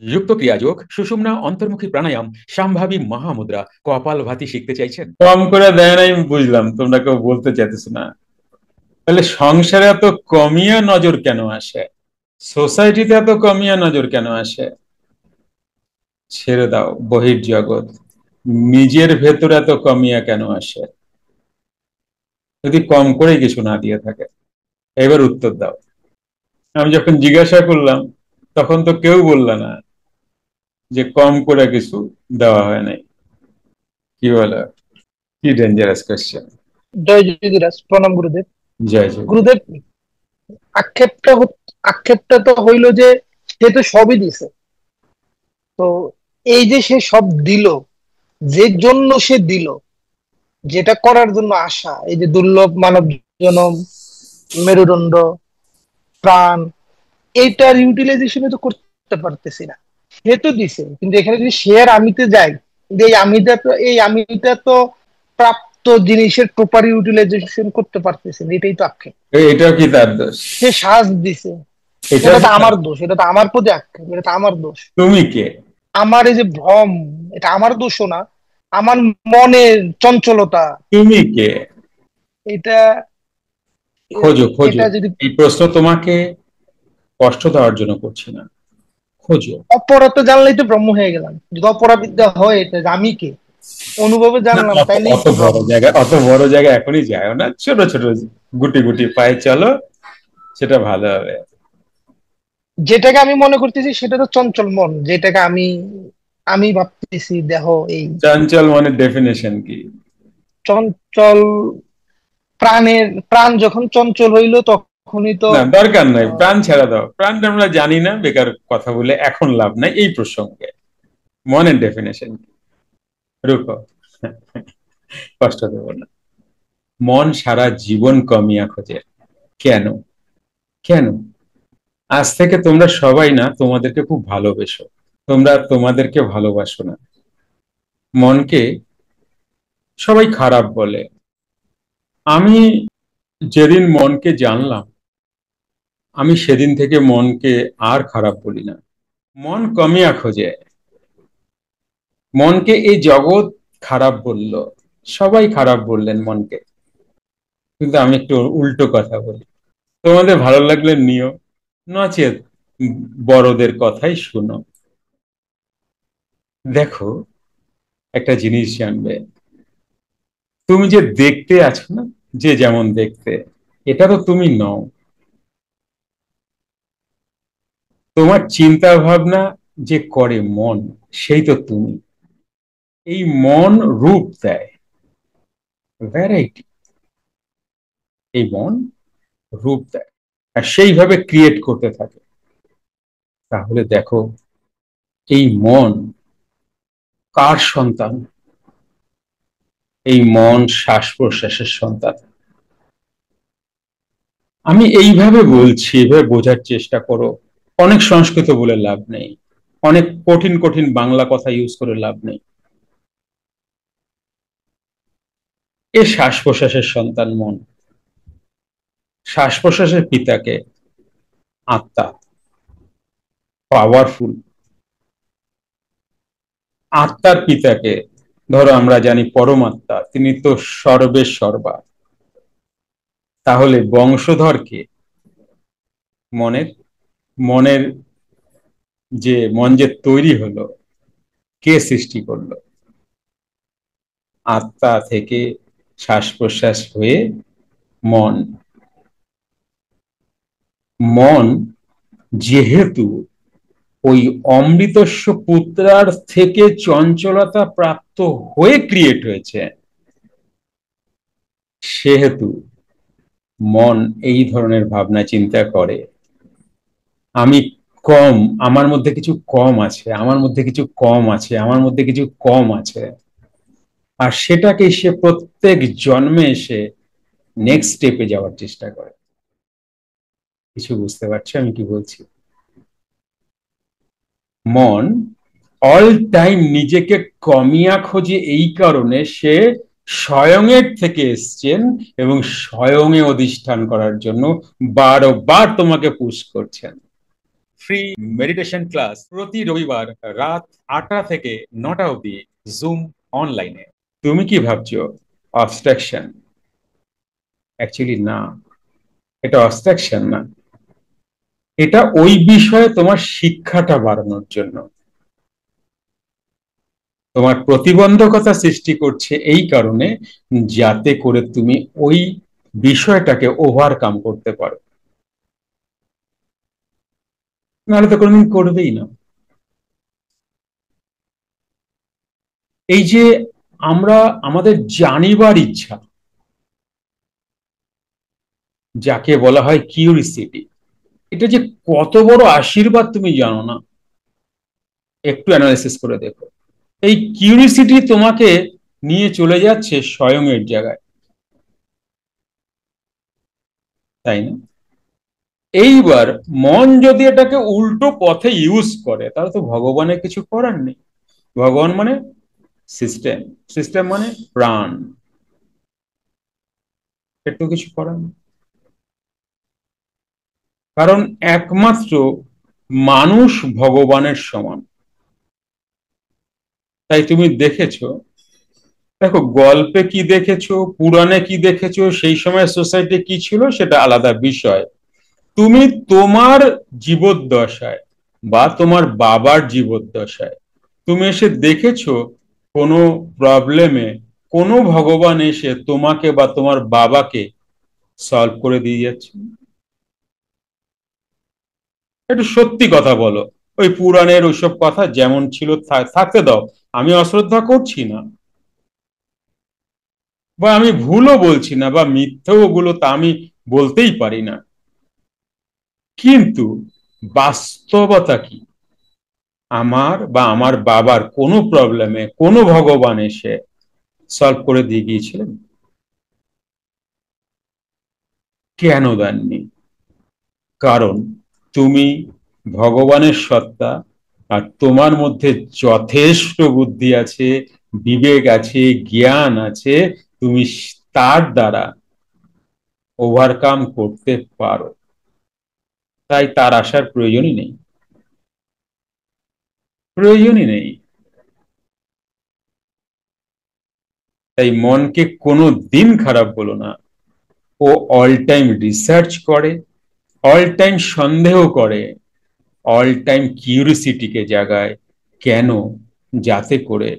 যুক্ত ক্রিয়াযোগ, সুষুম্না অন্তর্মুখী প্রাণায়াম, সম্ভাবী মহামুদ্রা, কপালভাতি শিখতে চাইছেন? কম করে দেয় নাই বুঝলাম, তোমরা কেউ বলতে চাইতেছ না। তাহলে সংসারে এত কমিয়া নজর কেন আসে? সোসাইটিতে এত কমিয়া নজর কেন আসে? ছেড়ে দাও বহির্জগৎ, নিজের ভেতরে এত কমিয়া কেন আসে? যদি কম করে কিছু না দিয়ে থাকে, এবার উত্তর দাও। আমি যখন জিজ্ঞাসা করলাম তখন তো কেউ বলল না যে কম করে কিছু দেওয়া হয় নাই। কি বলো? কি ডেঞ্জারাস কোয়েশ্চেন। জয় যোগীরাজ, প্রণাম গুরুদেব। জয় জয়। গুরুদেব, আক্ষেপটা তো হইলো যে সে তো সবই দিছে। তো এই যে সে সব দিল, যে জন্য সে দিল, যেটা করার জন্য আসা, এই যে দুর্লভ মানব জনম, মেরুদণ্ড, প্রাণ, এইটার ইউটিলাইজেশনে তো করতে পারতেছি না। সে তো দিছে, কিন্তু এখানে যদি সে আর আমিতে যাই, কিন্তু এই আমিটা তো প্রাপ্ত জিনিসের প্রপার ইউটিলাইজেশন করতে পারতেছি না, এটাই তো আক্ষেপ। এটাও কি তার দোষ? সে সাজ দিছে, এটাও এটা কি তো তার? আমার দোষ, এটা তো আমার প্রতি আক্ষেপ, এটা তো আমার দোষ। তুমি কে? আমার এই যে ভ্রম, এটা আমার দোষও না, আমার মনের চঞ্চলতা, তুমি কে? এটা খোঁজো খোঁজো। এটা যদি এই প্রশ্ন তোমাকে কষ্ট দেওয়ার জন্য করছি না, খোঁজো। অপরাধ জানলেই তো ব্রহ্ম হয়ে গেলাম। যদি অপরাবিদ্যা হয়, এটা যে আমি কে অনুভবে না, জানলাম, অত তাইলেই অত তো বড় ব্রহ্ম। জায়গায়, অত বড় জায়গায় এখনই যায় না, ছোট ছোট গুটি গুটি পায়ে চলো, সেটা ভালো হবে। যেটাকে আমি মনে করতেছি সেটা তো চঞ্চল মন, যেটাকে আমি আমি ভাবতেছি দেহ এই চঞ্চল মনের ডেফিনেশন কি? চঞ্চল প্রাণ যখন চঞ্চল হইলো তখনই তো না, দরকার নাই, আহ, প্রাণ ছেড়ে দাও, প্রাণটা আমরা জানি না, বেকার কথা বলে এখন লাভ নাই এই প্রসঙ্গে। মনের ডেফিনেশন কি? রুকো, কষ্ট দেবো না। মন সারা জীবন কমিয়া খোঁজে। কেন? কেন? আজ থেকে তোমরা সবাই না তোমাদেরকে খুব ভালোবেসো, তোমরা তোমাদেরকে ভালোবাসো না। মনকে সবাই খারাপ বলে। আমি যেদিন মনকে জানলাম, আমি সেদিন থেকে মনকে আর খারাপ বলি না। মন কমিয়া খোঁজে। মনকে এই জগৎ খারাপ বলল, সবাই খারাপ বললেন মনকে, কিন্তু আমি একটু উল্টো কথা বলি। তোমাদের ভালো লাগলে নিও, নচেত বড়দের কথাই শুনো। দেখো, একটা জিনিস জানবে, তুমি যে দেখতে আছো না, যে যেমন দেখতে, এটা তো তুমি নও। তোমার চিন্তা ভাবনা যে করে মন, সেই তো তুমি। এই মন রূপ দেয়, ভ্যারাইটি। এই মন রূপ দেয় আর সেইভাবে ক্রিয়েট করতে থাকে। তাহলে দেখো, এই মন কার সন্তান? এই মন শ্বাস প্রশ্বাসের সন্তান। আমি এইভাবে বলছি, এভাবে বোঝার চেষ্টা করো। অনেক সংস্কৃত বলে লাভ নেই, অনেক কঠিন কঠিন বাংলা কথা ইউজ করে লাভ নেই। এ শ্বাস প্রশ্বাসের সন্তান মন। শ্বাস প্রশ্বাসের পিতাকে আত্মা, পাওয়ারফুল। আত্মার পিতাকে ধরো আমরা জানি পরমাত্মা, তিনি তো সর্বের সর্বা। তাহলে বংশধর কে? মনের। মনের যে মন যে তৈরি হলো, কে সৃষ্টি করলো? আত্মা থেকে শ্বাস প্রশ্বাস হয়ে মন। মন যেহেতু ওই অমৃতস্য পুত্রার থেকে চঞ্চলতা প্রাপ্ত হয়ে ক্রিয়েট হয়েছে, সেহেতু মন এই ধরনের ভাবনা চিন্তা করে। আমি কম, আমার মধ্যে কিছু কম আছে, আমার মধ্যে কিছু কম আছে, আমার মধ্যে কিছু কম আছে। আর সেটাকে সে প্রত্যেক জন্মে এসে নেক্সট স্টেপে যাওয়ার চেষ্টা করে। কিছু বুঝতে পারছো আমি কি বলছি? মন অল টাইম নিজেকে কমিয়া খোঁজে, এই কারণে সে স্বয়ংের থেকে এসছেন এবং স্বয়ংে অধিষ্ঠান করার জন্য বারবার তোমাকে পুশ করছেন। ফ্রি মেডিটেশন ক্লাস প্রতি রবিবার রাত 8টা থেকে 9টা অবধি জুম অনলাইনে। তুমি কি ভাবছো অবস্ট্রাকশন? অ্যাকচুয়ালি না, এটা অবস্ট্রাকশন না, এটা ওই বিষয়ে তোমার শিক্ষাটা বাড়ানোর জন্য। তোমার প্রতিবন্ধকতা সৃষ্টি করছে এই কারণে যাতে করে তুমি ওই বিষয়টাকে ওভারকাম করতে পারো, নাহলে তো কোনোদিন করবেই না। এই যে আমরা আমাদের জানিবার ইচ্ছা, যাকে বলা হয় কিউরিসিটি, এটা যে কত বড় আশীর্বাদ তুমি জানো না? একটু অ্যানালাইসিস করে দেখো। এই কিউরিসিটি তোমাকে নিয়ে চলে যাচ্ছে স্বয়ং এর জায়গায়, তাই না? এইবার মন যদি এটাকে উল্টো পথে ইউজ করে, তাহলে তো ভগবানের কিছু করার নেই। ভগবান মানে সিস্টেম, সিস্টেম মানে প্রাণ, এর তো কিছু করার নেই। কারণ একমাত্র মানুষ ভগবানের সমান। তাই তুমি দেখেছো, দেখো গল্পে কি দেখেছো, পুরাণে কি দেখেছো, সেই সময় সোসাইটি কি ছিল সেটা আলাদা বিষয়। তুমি তোমার জীবদ্দশায় বা তোমার বাবার জীবদ্দশায় তুমি এসে দেখেছো কোনো প্রবলেমে কোনো ভগবান এসে তোমাকে বা তোমার বাবাকে সলভ করে দিয়ে যাচ্ছে? একটু সত্যি কথা বলো। ওই পুরাণের ওইসব কথা যেমন ছিল থাকতে দাও, আমি অশ্রদ্ধা করছি না, বা আমি ভুলও বলছি না, বা মিথ্যেও ওগুলো তা আমি বলতেই পারি না, কিন্তু বাস্তবতা কি? আমার বা আমার বাবার কোনো প্রবলেমে কোনো ভগবান এসে সলভ করে দিয়ে গিয়েছিলেন? কেন দেননি? কারণ তুমি ভগবানের সত্তা, আর তোমার মধ্যে যথেষ্ট বুদ্ধি আছে, বিবেক আছে, জ্ঞান আছে, তুমি তার দ্বারা ওভারকাম করতে পারো। তাই তার আসার প্রয়োজনই নেই, প্রয়োজনই নেই। তাই মনকে কোনো দিন খারাপ বলো না। ও অল টাইম রিসার্চ করে, অল টাইম সন্দেহ করে, অল টাইম কিউরিসিটিকে জাগায়। কেন? যাতে করে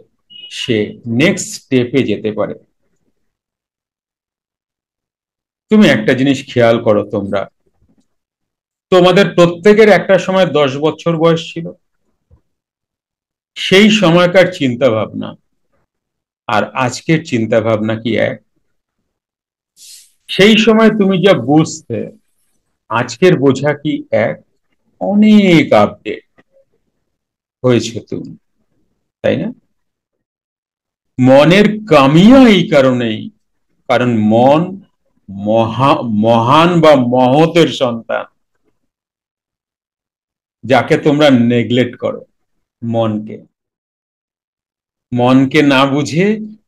সে নেক্সট স্টেপে যেতে পারে। তুমি একটা জিনিস খেয়াল করো, তোমরা তোমাদের প্রত্যেকের একটা সময় 10 বছর বয়স ছিল, সেই সময়কার চিন্তা ভাবনা আর আজকের চিন্তা ভাবনা কি এক? সেই সময় তুমি যা বুঝতে, আজকের বোঝা কি এক? অনেক আপডেট হয়েছে তুমি, তাই না? মনের কামিয়া এই কারণেই, কারণ মন মহান বা মহতের সন্তান, যাকে তোমরা নেগলেক্ট করো। মনকে, মনকে না বুঝে,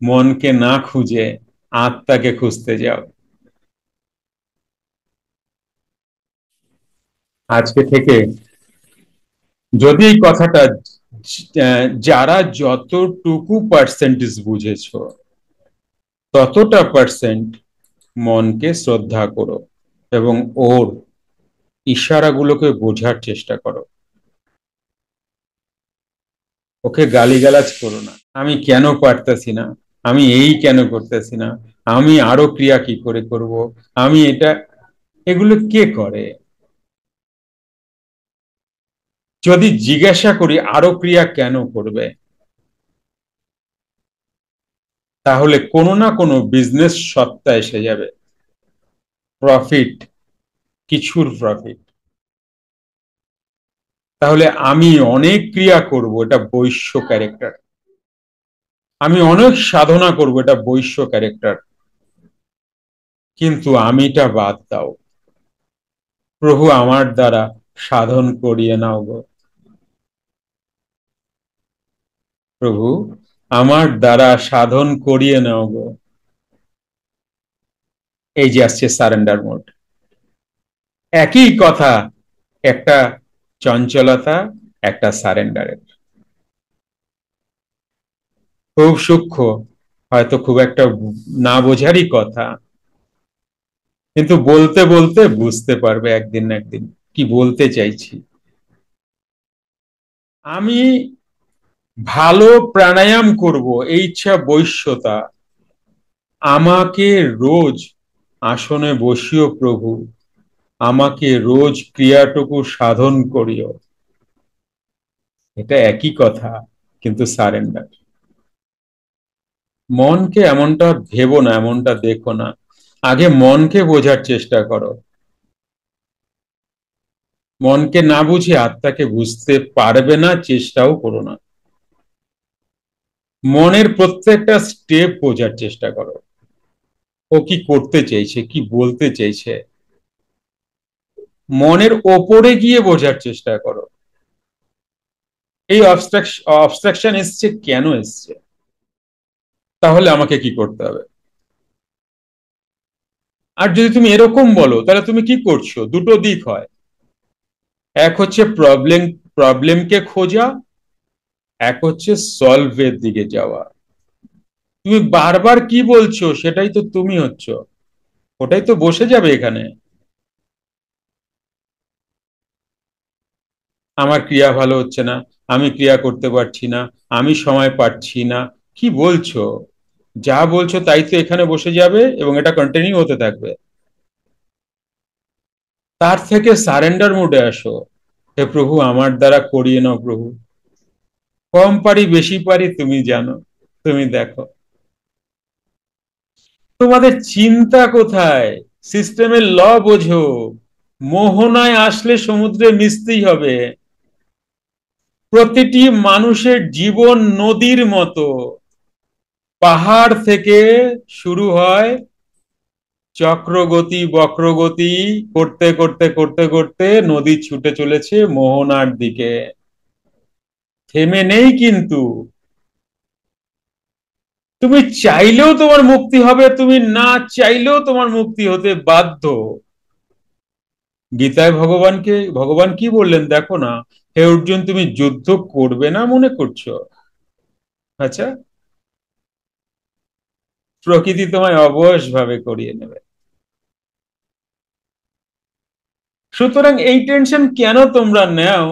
মনকে না খুঁজে আত্মাকে খুঁজতে যাও। আজকে থেকে যদি এই কথাটা যারা যতটুকু পার্সেন্টেজ বুঝেছো, ততটা পার্সেন্ট মনকে শ্রদ্ধা করো এবং ওর ইশারাগুলোকে বোঝার চেষ্টা করো। ওকে গালিগালাজ করো না, আমি কেন পারতেছি না, আমি এই কেন করতেছি না, আমি আরো ক্রিয়া কি করে করব, আমি এটা, এগুলো কে করে? যদি জিজ্ঞাসা করি আরো ক্রিয়া কেন করবে, তাহলে কোনো না কোনো বিজনেস সত্তা এসে যাবে, প্রফিট, কিছুর প্রফিট। তাহলে আমি অনেক ক্রিয়া করব, এটা বৈশ্য ক্যারেক্টার। আমি অনেক সাধনা করব, এটা বৈশ্য ক্যারেক্টার। কিন্তু আমিটা বাদ দাও, প্রভু আমার দ্বারা সাধন করিয়ে নাও গো, প্রভু আমার দ্বারা সাধন করিয়ে নাও গো। এই যে আসছে সারেন্ডার মোড। একই কথা একটা চঞ্চলতা একটা সারেন্ডারের। খুব সূক্ষ্ম, হয়তো খুব একটা না বোঝারই কথা, কিন্তু বলতে বলতে বুঝতে পারবে একদিন না একদিন কি বলতে চাইছি। আমি ভালো প্রাণায়াম করব এই ইচ্ছা বৈশ্যতা, আমাকে রোজ আসনে বসিও প্রভু, আমাকে রোজ ক্রিয়াটুকু সাধন করিও, এটা একই কথা, কিন্তু সারেন্ডার। মনকে এমনটা ভেবো না, এমনটা দেখো না, আগে মনকে বোঝার চেষ্টা করো। মনকে না বুঝে আত্মাকে বুঝতে পারবে না, চেষ্টাও করো না। মনের প্রত্যেকটা স্টেপ বোঝার চেষ্টা করো, ও কি করতে চাইছে, কি বলতে চাইছে। মনের ওপরে গিয়ে বোঝার চেষ্টা করো, এই অবস্ট্রাকশন এসছে কেন এসছে, তাহলে আমাকে কি করতে হবে। আর যদি তুমি এরকম বলো তাহলে তুমি কি করছো, দুটো দিক হয়। এক হচ্ছে প্রবলেমকে খোঁজা, এক হচ্ছে সলভের দিকে যাওয়া। তুমি বারবার কি বলছো সেটাই তো তুমি হচ্ছ, ওটাই তো বসে যাবে এখানে। আমার ক্রিয়া ভালো হচ্ছে না, আমি ক্রিয়া করতে পারছি না, আমি সময় পাচ্ছি না, কি বলছো, যা বলছো তাই তো এখানে বসে যাবে এবং এটা কন্টিনিউ হতে থাকবে। তার থেকে সারেন্ডার মোডে আসো, হে প্রভু আমার দ্বারা করিয়ে নাও প্রভু, কম পারি বেশি পারি তুমি জানো, তুমি দেখো। তোমাদের চিন্তা কোথায়, সিস্টেমের ল বোঝো। মোহনায় আসলে সমুদ্রে মিশতেই হবে। প্রতিটি মানুষের জীবন নদীর মতো, পাহাড় থেকে শুরু হয়, চক্রগতি বক্রগতি করতে করতে করতে করতে নদী ছুটে চলেছে মোহনার দিকে, থেমে নেই কিন্তু। তুমি চাইলেও তোমার মুক্তি হবে, তুমি না চাইলেও তোমার মুক্তি হতে বাধ্য। গীতায় ভগবান কি বললেন দেখো না, হে অর্জুন তুমি যুদ্ধ করবে না মনে করছো, আচ্ছা প্রকৃতি তোমায় অবশ ভাবে করিয়ে নেবে। সুতরাং এই টেনশন কেন তোমরা নেও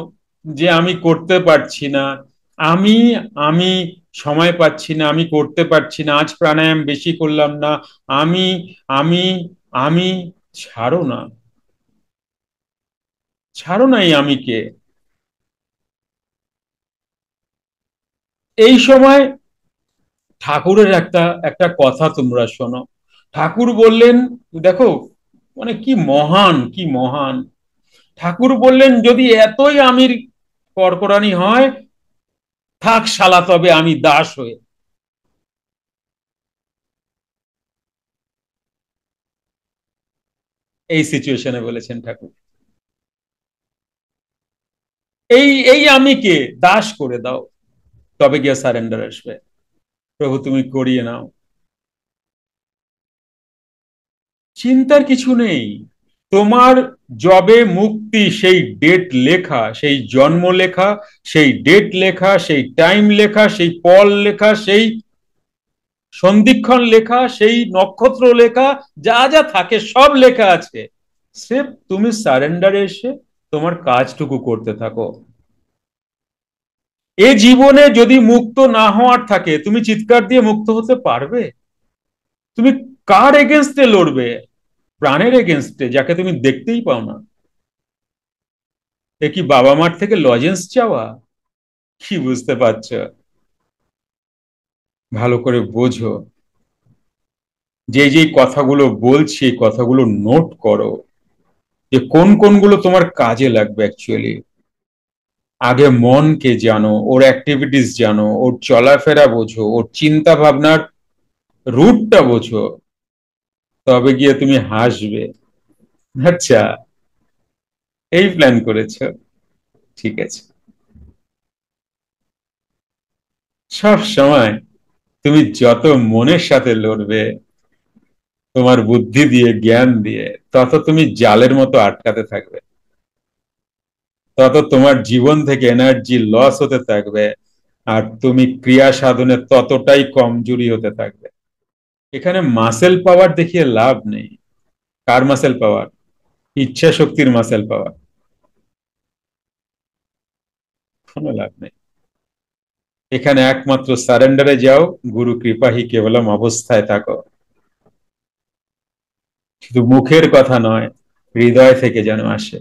যে আমি করতে পারছি না, আমি আমি সময় পাচ্ছি না, আমি করতে পারছি না, আজ প্রাণায়াম বেশি করলাম না, আমি আমি আমি ছাড়ো না, ছাড়ো না এই আমিকে। এই সময় ঠাকুরের একটা একটা কথা তোমরা শোনো। ঠাকুর বললেন, দেখো মানে কি মহান, কি মহান। ঠাকুর বললেন যদি এতই আমির কড়কড়ানি হয়, থাক শালা তবে আমি দাস হয়ে। এই সিচুয়েশনে বলেছেন ঠাকুর, এই এই আমিকে দাস করে দাও, তবে গিয়ে সারেন্ডার আসবে। প্রভু তুমি করিয়ে নাও, চিন্তার কিছু নেই। তোমার জবে মুক্তি সেই ডেট লেখা, সেই জন্ম লেখা, সেই ডেট লেখা, সেই টাইম লেখা, সেই পল লেখা, সেই সন্ধিক্ষণ লেখা, সেই নক্ষত্র লেখা, যা যা থাকে সব লেখা আছে। স্রেফ তুমি সারেন্ডারে এসে তোমার কাজটুকু করতে থাকো। এ জীবনে যদি মুক্ত না হওয়ার থাকে, তুমি চিৎকার দিয়ে মুক্ত হতে পারবে? তুমি কার এগেনস্টে লড়বে? প্রাণের এগেনস্টে, যাকে তুমি দেখতেই পাও না। এ কি বাবা মার থেকে লজেন্স চাওয়া? কি বুঝতে পারছো? ভালো করে বোঝো, যে যে কথাগুলো বলছি এই কথাগুলো নোট করো, যে কোন কোনগুলো তোমার কাজে লাগবে অ্যাকচুয়ালি। আগে মনকে জানো, ওর অ্যাক্টিভিটিস জানো, ওর চলাফেরা বোঝো, ওর চিন্তা ভাবনার রুটটা বোঝো, তবে গিয়ে তুমি হাসবে। আচ্ছা এই প্ল্যান করেছো, ঠিক আছে। সব সময় তুমি যত মনের সাথে লড়বে তোমার বুদ্ধি দিয়ে জ্ঞান দিয়ে, তত তুমি জালের মতো আটকাতে থাকবে। তত তোমার জীবন থেকে এনার্জি লস হতে থাকবে, আর তুমি ক্রিয়া সাধনে ততটাই কমজোরি হতে থাকবে। এখানে মাসেল পাওয়ার দেখিয়ে লাভ নেই। কার মাসেল পাওয়ার? ইচ্ছা শক্তির মাসেল পাওয়ার। কোনো লাভ নেই। এখানে একমাত্র সারেন্ডারে যাও, গুরু কৃপাহি কেবলম অবস্থায় থাকো। শুধু মুখের কথা নয়, হৃদয় থেকে যেন আসে।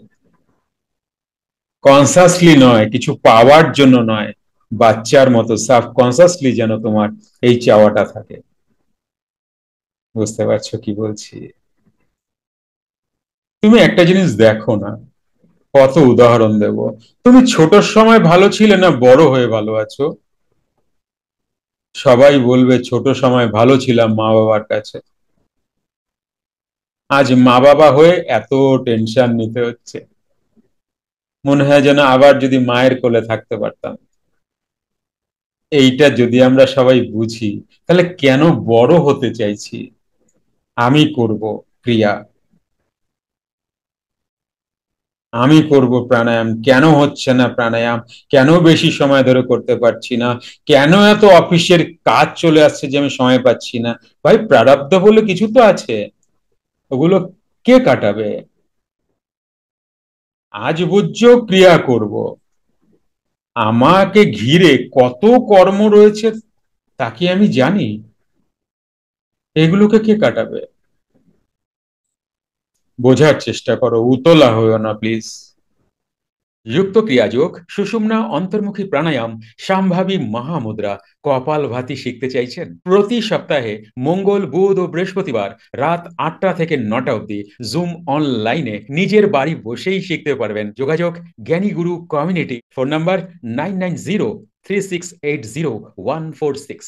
কনসাসলি নয়, কিছু পাওয়ার জন্য নয়, বাচ্চার মতো সাবকনসাসলি যেন তোমার এই চাওয়াটা থাকে। বুঝতে পারছো কি বলছি? তুমি একটা জিনিস দেখো না, কত উদাহরণ দেব। তুমি ছোট সময় ভালো ছিলে না বড় হয়ে ভালো আছো? সবাই বলবে ছোট সময় ভালো ছিলাম মা বাবার কাছে। আজ মা বাবা হয়ে এত টেনশন নিতে হচ্ছে, মনে হয় যেন আবার যদি মায়ের কোলে থাকতে পারতাম। এইটা যদি আমরা সবাই বুঝি, তাহলে কেন বড় হতে চাইছি? আমি করব ক্রিয়া, আমি করব প্রাণায়াম, কেন হচ্ছে না প্রাণায়াম? কেন বেশি সময় ধরে করতে পারছি না? কেন এত অফিসের কাজ চলে আসছে যে আমি সময় পাচ্ছি না? ভাই, প্রারব্ধ বলে কিছু তো আছে, ওগুলো কে কাটাবে? আজ বুঝছো ক্রিয়া করব, আমাকে ঘিরে কত কর্ম রয়েছে তা কি আমি জানি? এগুলোকে কে কাটাবে? বোঝার চেষ্টা করো, উতলা হইও না প্লিজ। যুক্ত ক্রিয়াযোগ, সুষুম্না অন্তর্মুখী প্রাণায়াম, সম্ভাবী মহামুদ্রা, কপালভাতি শিখতে চাইছেন? প্রতি সপ্তাহে মঙ্গল, বুধ ও বৃহস্পতিবার রাত 8টা থেকে 9টা অবধি জুম অনলাইনে নিজের বাড়ি বসেই শিখতে পারবেন। যোগাযোগ জ্ঞানী গুরু কমিউনিটি, ফোন নাম্বার 9903680146।